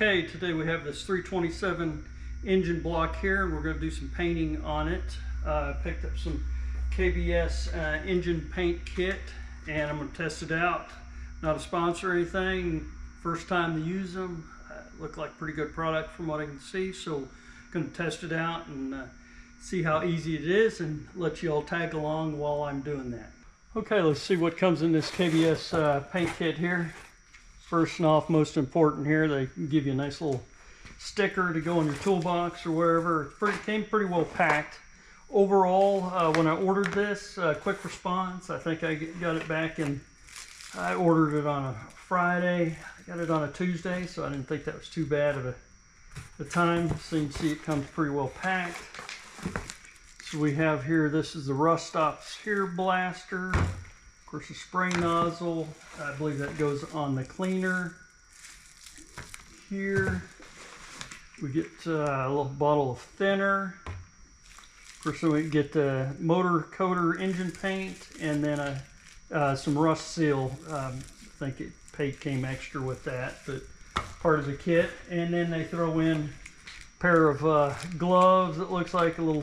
Okay, today we have this 327 engine block here, and we're going to do some painting on it. Picked up some KBS Engin Paint Kit, and I'm going to test it out. Not a sponsor or anything, first time to use them. Look like pretty good product from what I can see, so going to test it out and see how easy it is and let you all tag along while I'm doing that. Okay, let's see what comes in this KBS paint kit here. First and off, most important here, they give you a nice little sticker to go in your toolbox or wherever. It came pretty well packed. Overall, when I ordered this, quick response. I think I got it back in, I ordered it on a Friday. I got it on a Tuesday, so I didn't think that was too bad of a time. So you can see it comes pretty well packed. So we have here, this is the Rust Stops Here blaster. Of course, a spray nozzle. I believe that goes on the cleaner. Here we get a little bottle of thinner. Of course, then we get the motor coater engine paint, and then some rust seal. I think it came extra with that, but part of the kit. And then they throw in a pair of gloves. It looks like a little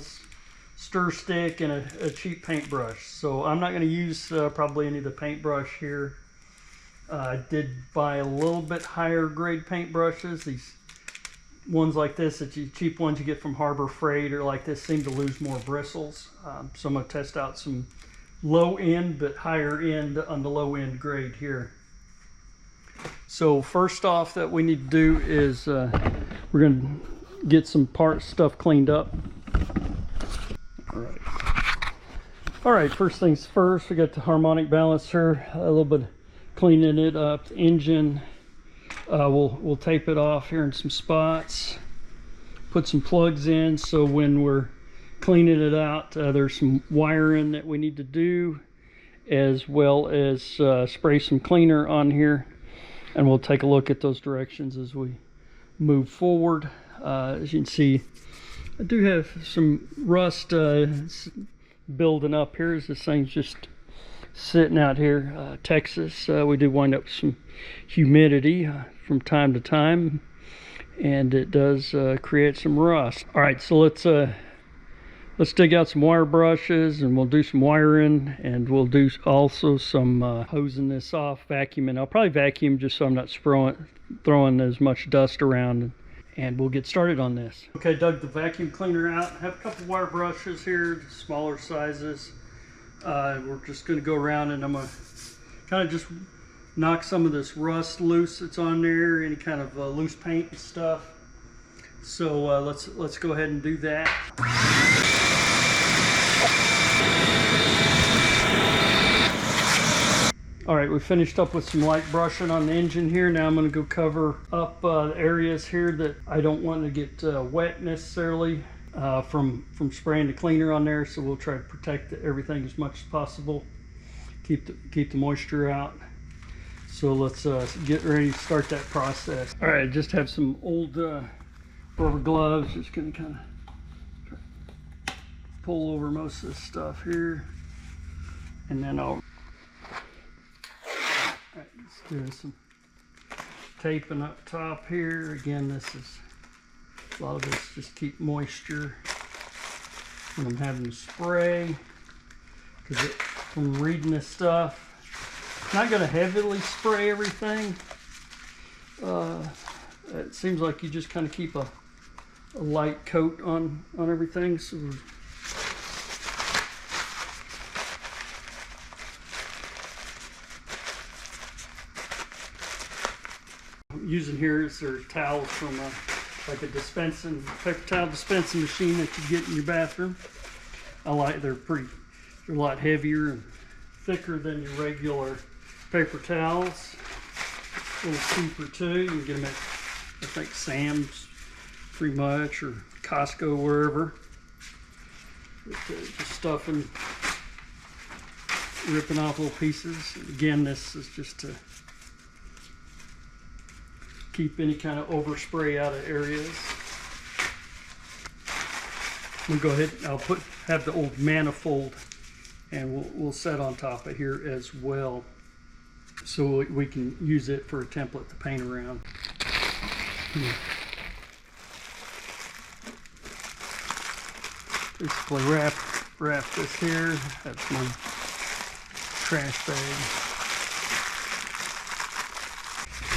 stir stick and a cheap paintbrush. So I'm not going to use probably any of the paintbrush here. I did buy a little bit higher grade paintbrushes. These ones like this, cheap ones you get from Harbor Freight or like this, seem to lose more bristles. So I'm going to test out some low end but higher end on the low end grade here. So first off that we need to do is we're going to get some stuff cleaned up. All right, first things first, we got the harmonic balancer, a little bit cleaning it up. The engine, we'll tape it off here in some spots, put some plugs in, so when we're cleaning it out, there's some wiring that we need to do, as well as spray some cleaner on here, and we'll take a look at those directions as we move forward. As you can see, I do have some rust building up here as this thing's just sitting out here. Texas, we do wind up with some humidity from time to time, and it does create some rust. All right, so let's dig out some wire brushes, and we'll do some wiring, and we'll do also some hosing this off, vacuuming. I'll probably vacuum just so I'm not throwing as much dust around. And we'll get started on this. Okay, dug the vacuum cleaner out. I have a couple wire brushes here, smaller sizes. We're just going to go around and I'm going to kind of just knock some of this rust loose that's on there, any kind of loose paint and stuff. So let's go ahead and do that. All right, we finished up with some light brushing on the engine here. Now I'm going to go cover up the areas here that I don't want to get wet necessarily from spraying the cleaner on there. So we'll try to protect everything as much as possible, keep the moisture out. So let's get ready to start that process. All right, I just have some old rubber gloves. Just going to kind of pull over most of this stuff here, and then I'll do some taping up top here. Again, a lot of this just keep moisture when I'm having to spray, because from reading this stuff, I'm not going to heavily spray everything. It seems like you just kind of keep a light coat on everything. So using here is their towels from like a paper towel dispensing machine that you get in your bathroom. They're a lot heavier and thicker than your regular paper towels. A little cheaper too. You can get them at, I think, Sam's pretty much, or Costco, wherever. Just stuffing, ripping off little pieces. Again, this is just to keep any kind of overspray out of areas. We'll go ahead, have the old manifold, and we'll set on top of here as well, so we can use it for a template to paint around. Basically wrap this here. That's my trash bag.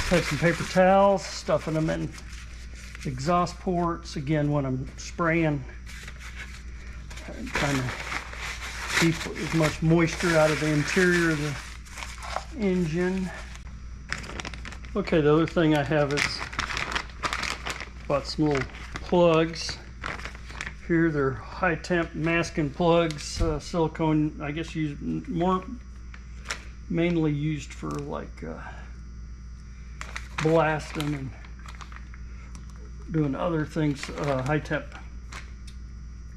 Take some paper towels, stuffing them in exhaust ports. Again, when I'm spraying, I'm trying to keep as much moisture out of the interior of the engine. Okay, the other thing I have is bought some little plugs. Here they're high temp masking plugs, silicone. I guess mainly used for like blasting and doing other things. High temp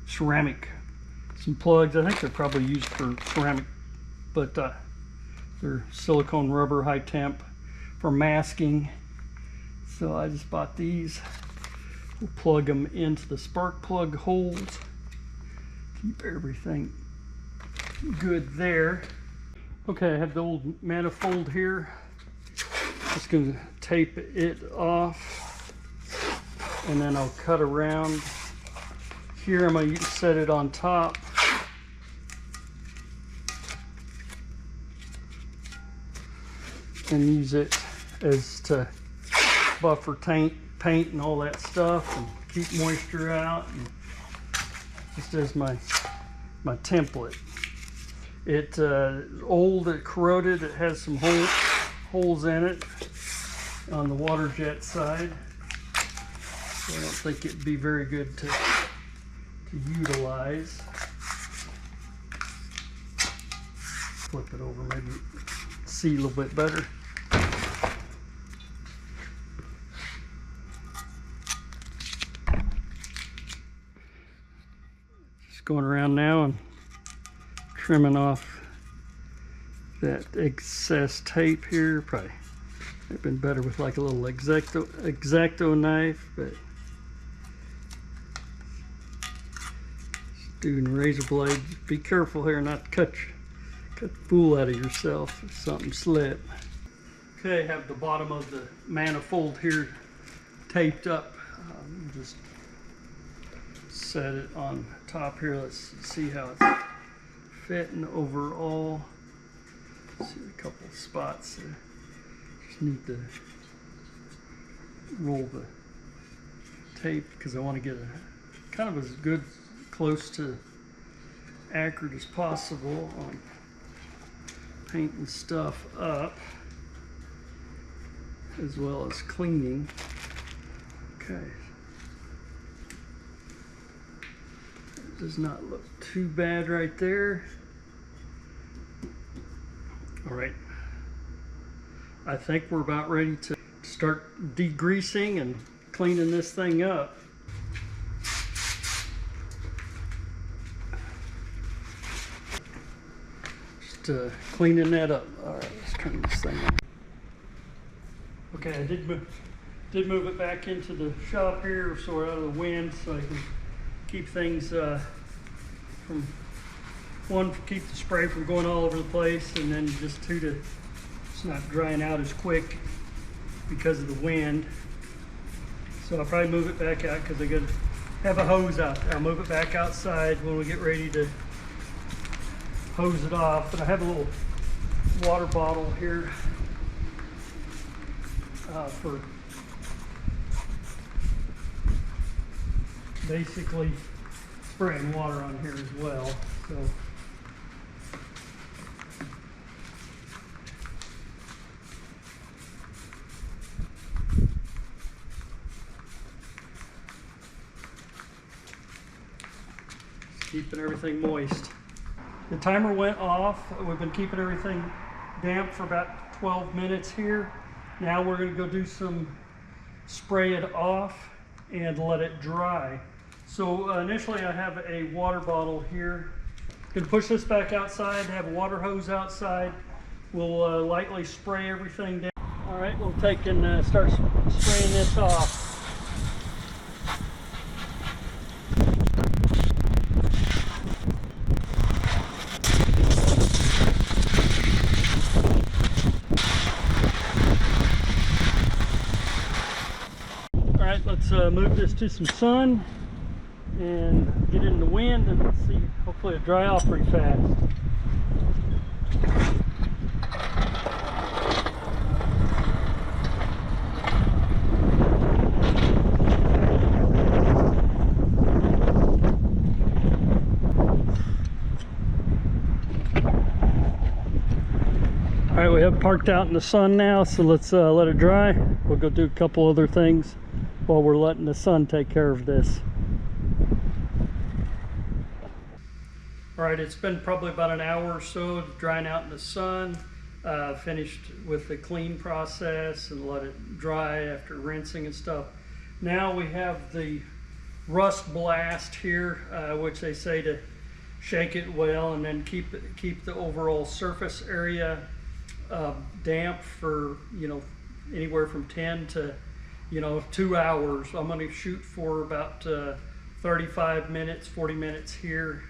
ceramic. Some plugs. I think they're probably used for ceramic, but they're silicone rubber high temp for masking. So I just bought these. We'll plug them into the spark plug holes. Keep everything good there. Okay, I have the old manifold here. Just going to tape it off, and then I'll cut around. Here I'm going to set it on top. And use it as to buffer paint and all that stuff, and keep moisture out, and just as my template. It old, it corroded, it has some holes in it on the water jet side, so I don't think it'd be very good to utilize. Flip it over, maybe see a little bit better. Just going around now and trimming off that excess tape here. Probably it'd been better with like a little X-Acto knife, but just doing razor blade. Be careful here not to cut the fool out of yourself if something slip. Okay, I have the bottom of the manifold here taped up. Just set it on top here. Let's see how it's fitting overall. See a couple of spots there. Just need to roll the tape because I want to get a kind of as good, close to accurate as possible on painting stuff up, as well as cleaning. Okay. It does not look too bad right there. All right. I think we're about ready to start degreasing and cleaning this thing up. Just cleaning that up. All right, let's turn this thing on. Okay, I did move it back into the shop here so we're out of the wind, so I can keep things keep the spray from going all over the place, and then just it's not drying out as quick because of the wind. So I'll probably move it back out because I got to have a hose out there. I'll move it back outside when we get ready to hose it off. But I have a little water bottle here for basically spraying water on here as well. So keeping everything moist. The timer went off. We've been keeping everything damp for about 12 minutes here. Now we're going to go do some spray it off and let it dry. So initially I have a water bottle here. Going to push this back outside, have a water hose outside. We'll lightly spray everything down. All right, we'll take and start spraying this off. right, let's move this to some sun and get in the wind and let's see, hopefully it'll dry off pretty fast. All right, we have parked out in the sun now, so let's let it dry. We'll go do a couple other things while we're letting the sun take care of this. All right, it's been probably about an hour or so drying out in the sun. Finished with the clean process and let it dry after rinsing and stuff. Now we have the rust blast here, which they say to shake it well and then keep the overall surface area damp for, you know, anywhere from 10 to, you know, 2 hours. I'm going to shoot for about 35 minutes, 40 minutes here,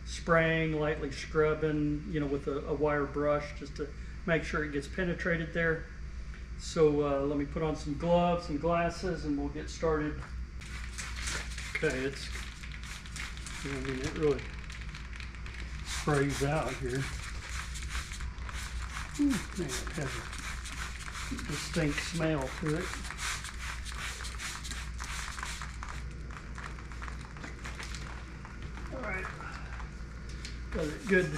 spraying, lightly scrubbing, you know, with a wire brush just to make sure it gets penetrated there. So let me put on some gloves and glasses and we'll get started. Okay, it's, I mean, it really sprays out here. Man, it has a distinct smell to it. All right, got it good.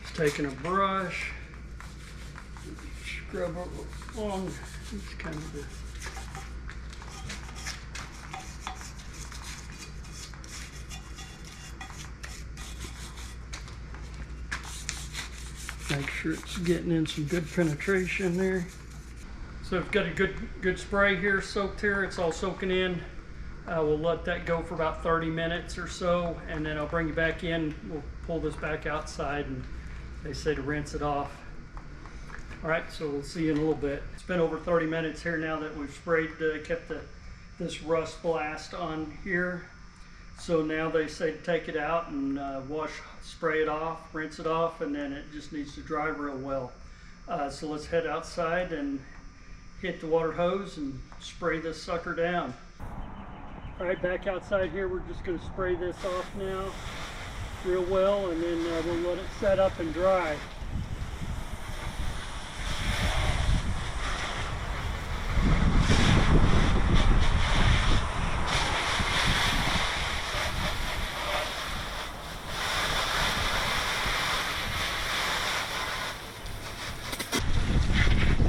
Just taking a brush, scrub along. It's kind of the make sure it's getting in some good penetration there. So I've got a good spray here soaked here. It's all soaking in. We'll let that go for about 30 minutes or so, and then I'll bring you back in. We'll pull this back outside, and they say to rinse it off. All right, so we'll see you in a little bit. It's been over 30 minutes here now that we've sprayed, kept this rust blast on here. So now they say to take it out and spray it off, rinse it off, and then it just needs to dry real well. So let's head outside and hit the water hose and spray this sucker down. All right, back outside here, we're just going to spray this off now real well, and then we'll let it set up and dry.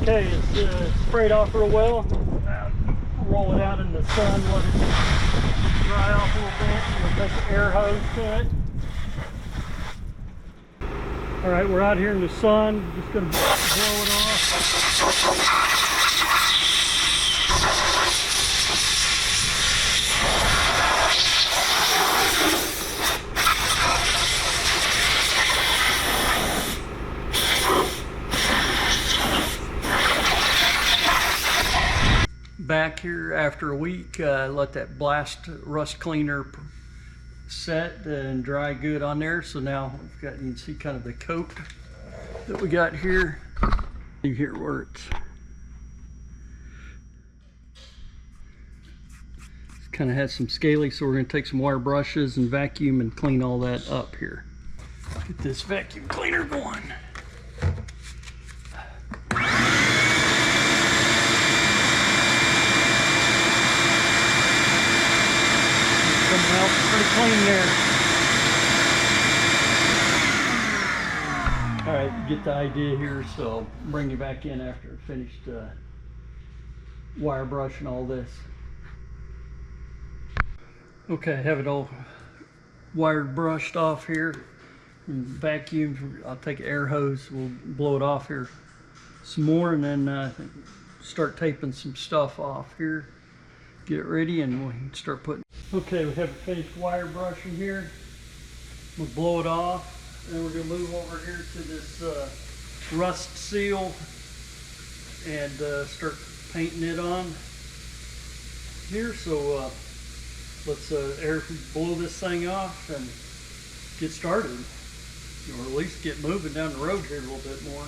Okay, it's sprayed off real well. Roll it out in the sun, let it dry off a little bit. We'll take the air hose to it. All right, we're out here in the sun. Just going to blow it off. Back here after a week, let that blast rust cleaner set and dry good on there. So now we've got, you can see kind of the coat that we got here. You hear where it's kind of has some scaly, so we're going to take some wire brushes and vacuum and clean all that up here. Get this vacuum cleaner going. Coming out pretty clean there. All right, you get the idea here, so I'll bring you back in after I finished wire brushing all this. Okay, I have it all wired brushed off here and vacuumed. I'll take an air hose, we'll blow it off here some more, and then start taping some stuff off here. Get it ready and we can start putting. Okay, we have a finished wire brushing here. We'll blow it off, and we're going to move over here to this rust seal and start painting it on here. So let's blow this thing off and get started, or at least get moving down the road here a little bit more.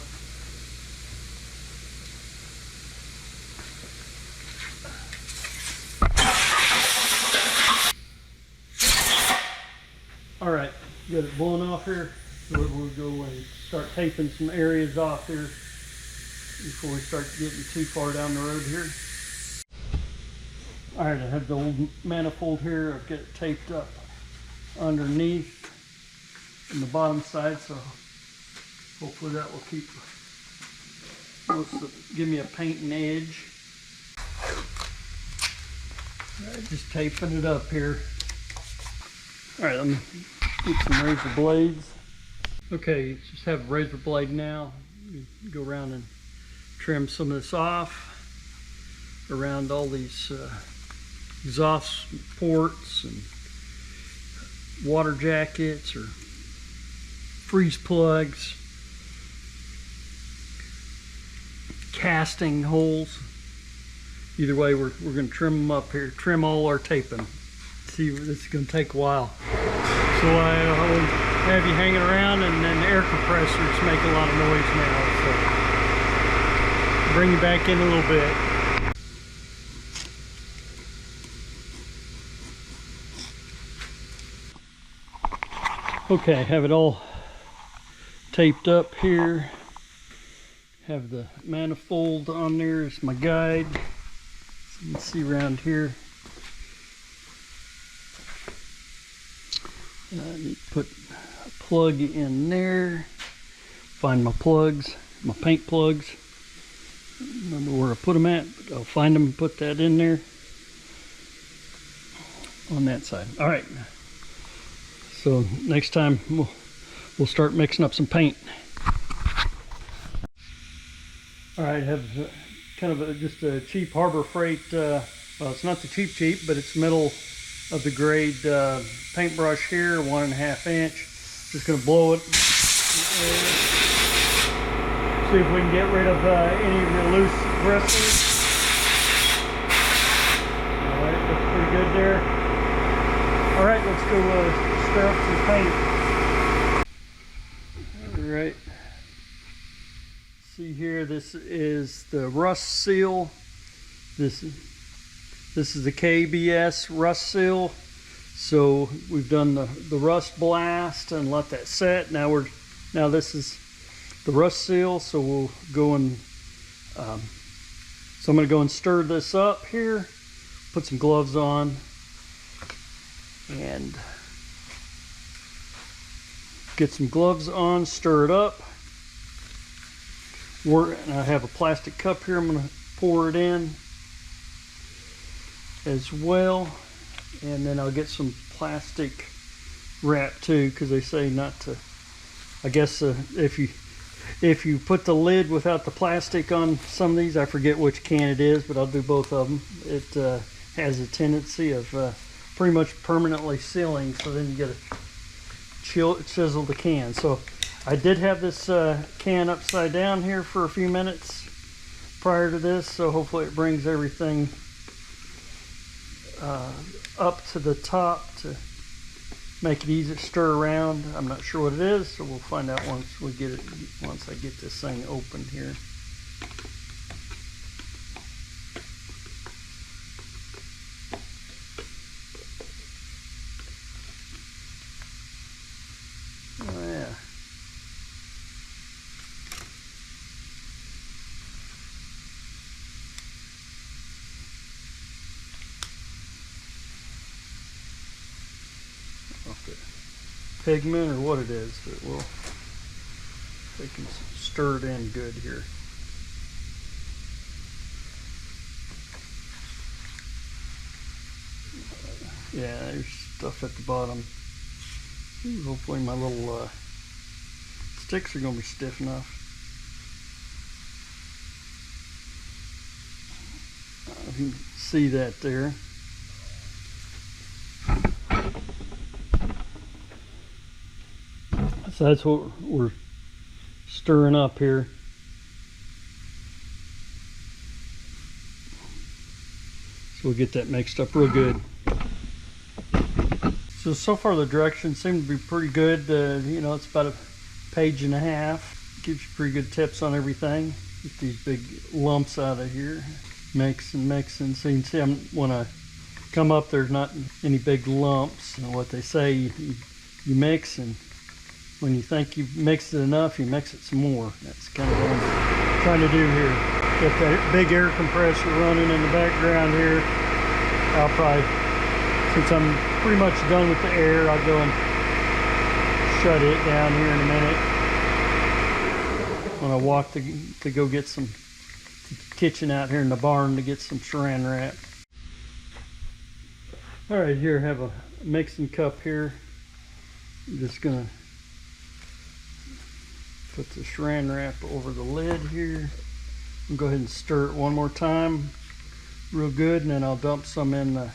Got it blown off here. So we'll go and start taping some areas off here before we start getting too far down the road here. All right, I have the old manifold here. I've got it taped up underneath on the bottom side, so hopefully that will keep give me a painting edge. All right, just taping it up here. All right, let me get some razor blades. Okay, just have a razor blade now. You go around and trim some of this off around all these exhaust ports and water jackets or freeze plugs, casting holes. Either way, we're going to trim them up here, trim all our taping. See, this is going to take a while. So I'll have you hanging around, and then the air compressors make a lot of noise now. So bring you back in a little bit. Okay, I have it all taped up here. Have the manifold on there as my guide. So you can see around here. I need to put a plug in there. Find my plugs, my paint plugs. Remember where I put them at, but I'll find them and put that in there on that side. All right. So next time we'll start mixing up some paint. All right, I have kind of just a cheap Harbor Freight, well, it's not the cheap, but it's middle of the grade paintbrush here, 1.5 inch. Just gonna blow it. See if we can get rid of any of the loose bristles. All right, looks pretty good there. All right, let's go stir up some paint. All right. See here, this is the rust seal. This is the KBS rust seal. So we've done the rust blast and let that set. Now this is the rust seal. So we'll go and so I'm going to go and stir this up here. Put some gloves on and get some gloves on. Stir it up. And I have a plastic cup here. I'm going to pour it in as well, and then I'll get some plastic wrap too, because they say not to. I guess if you put the lid without the plastic on some of these, I forget which can it is, but I'll do both of them. It has a tendency of pretty much permanently sealing, so then you get to chisel the can. So I did have this can upside down here for a few minutes prior to this, so hopefully it brings everything up to the top to make it easy to stir around. I'm not sure what it is, so we'll find out once I get this thing open here. Oh yeah. Pigment or what it is, but they can stir it in good here. Yeah, there's stuff at the bottom. Hopefully my little sticks are going to be stiff enough. You can see that there. So that's what we're stirring up here. So we'll get that mixed up real good. So far the directions seem to be pretty good. You know, it's about a page and a half. Gives you pretty good tips on everything. Get these big lumps out of here. Mix and mix, and so you can see when I come up, there's not any big lumps. You know what they say, you you mix, and when you think you've mixed it enough, you mix it some more. That's kind of what I'm trying to do here. Got that big air compressor running in the background here. I'll probably, since I'm pretty much done with the air, I'll go and shut it down here in a minute when I walk to go get some kitchen out here in the barn to get some saran wrap. All right, here I have a mixing cup here. I'm just gonna put the saran wrap over the lid here and go ahead and stir it one more time real good, and then I'll dump some in the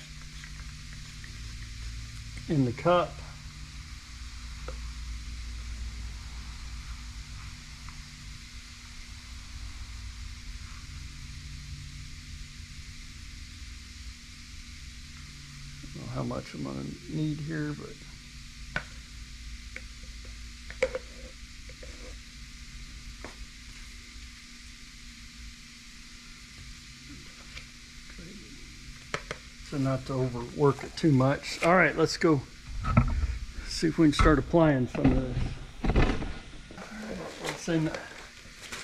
cup. I don't know how much I'm gonna need here, but so not to overwork it too much. All right, let's go see if we can start applying some of this. All right, let's say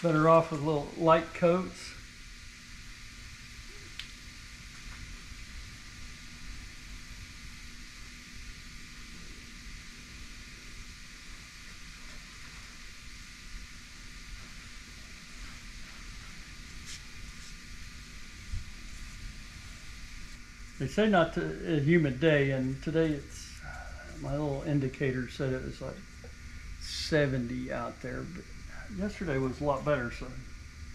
better off with little light coats. They say not to a humid day, and today it's, my little indicator said it was like 70 out there, but yesterday was a lot better, so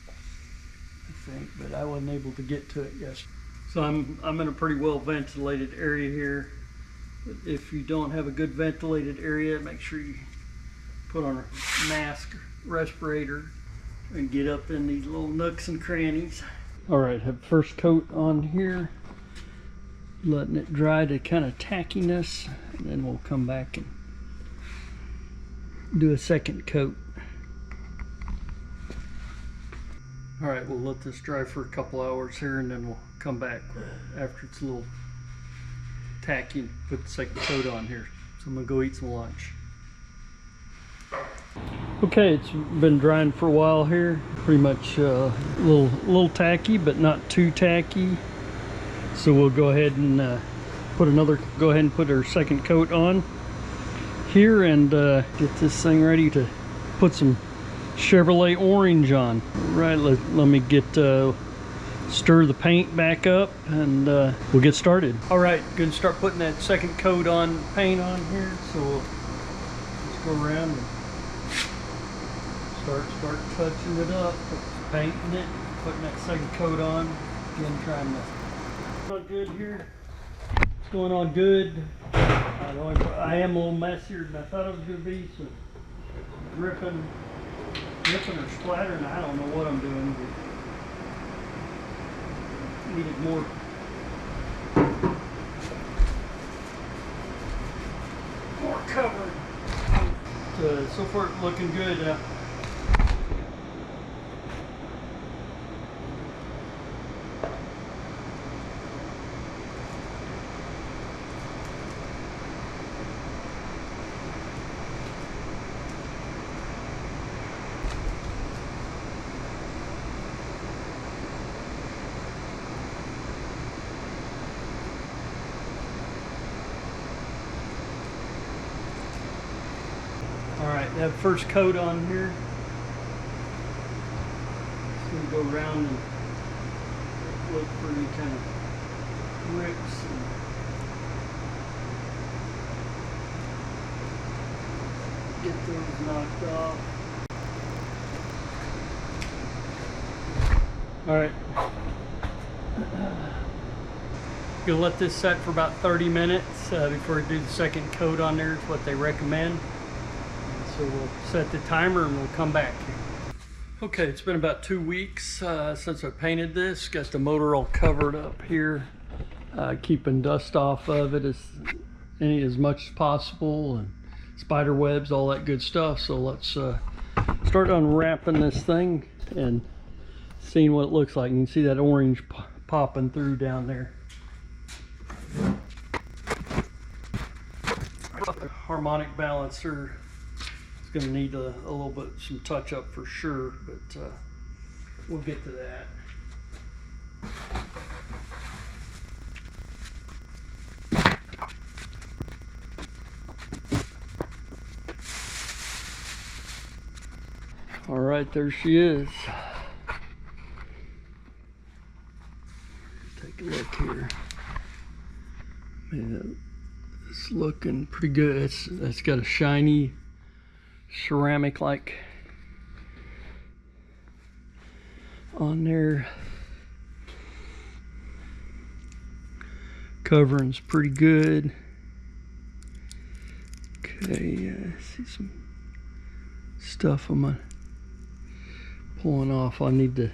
I think, but I wasn't able to get to it yesterday. So I'm in a pretty well ventilated area here. But if you don't have a good ventilated area, make sure you put on a mask, respirator, and get up in these little nooks and crannies. All right, have first coat on here. Letting it dry to kind of tackiness, and then we'll come back and do a second coat. All right, we'll let this dry for a couple hours here, and then we'll come back after it's a little tacky and put the second coat on here. So I'm gonna go eat some lunch. Okay, it's been drying for a while here. Pretty much a little tacky, but not too tacky. So we'll go ahead and go ahead and put our second coat on here and get this thing ready to put some Chevrolet Orange on. Right, let me get stir the paint back up, and we'll get started. All right, gonna start putting that second coat on paint on here. So we'll just go around and start touching it up, painting it, putting that second coat on. Again, trying to. Good here. It's going on good. I am a little messier than I thought it was going to be, so ripping or splattering. I don't know what I'm doing, but needed more coverage. So far it's looking good. Alright, that first coat on here. Just going to go around and look for any kind of rips and get those knocked off. Alright. Gonna let this set for about 30 minutes before we do the second coat on there. Is what they recommend. So we'll set the timer and we'll come back. Okay, it's been about 2 weeks since I painted this. Got the motor all covered up here, keeping dust off of it as much as possible, and spider webs, all that good stuff. So let's start unwrapping this thing and seeing what it looks like. You can see that orange popping through down there. harmonic balancer is going to need a little bit, some touch up for sure, but we'll get to that. All right, there she is. Take a look here. Man, it's looking pretty good. It's got a shiny ceramic like on there. Covering's pretty good. Okay, see some stuff I'm pulling off. I need to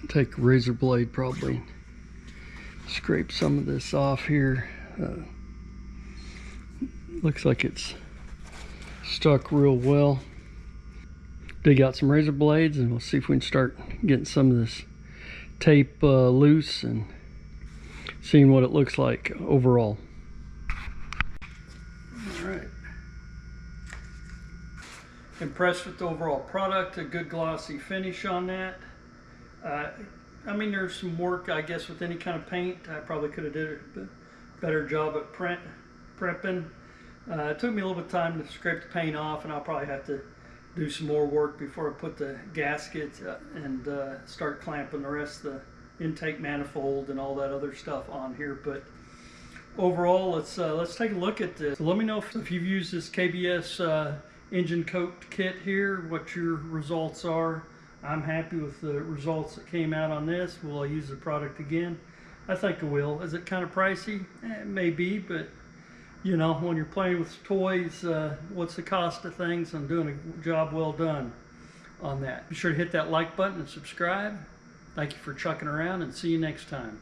take a razor blade probably, scrape some of this off here. Looks like it's stuck real well. Dig out some razor blades and we'll see if we can start getting some of this tape loose and seeing what it looks like overall. All right. Impressed with the overall product, a good glossy finish on that. I mean, there's some work, I guess, with any kind of paint. I probably could have did a better job at prepping. It took me a little bit of time to scrape the paint off, and I'll probably have to do some more work before I put the gasket and start clamping the rest of the intake manifold and all that other stuff on here. But overall, let's take a look at this. So let me know if you've used this KBS engine coat kit here, what your results are. I'm happy with the results that came out on this. Will I use the product again? I think I will. Is it kind of pricey? It may be, but you know, when you're playing with toys, what's the cost of things? I'm doing a job well done on that. Be sure to hit that like button and subscribe. Thank you for chucking around, and see you next time.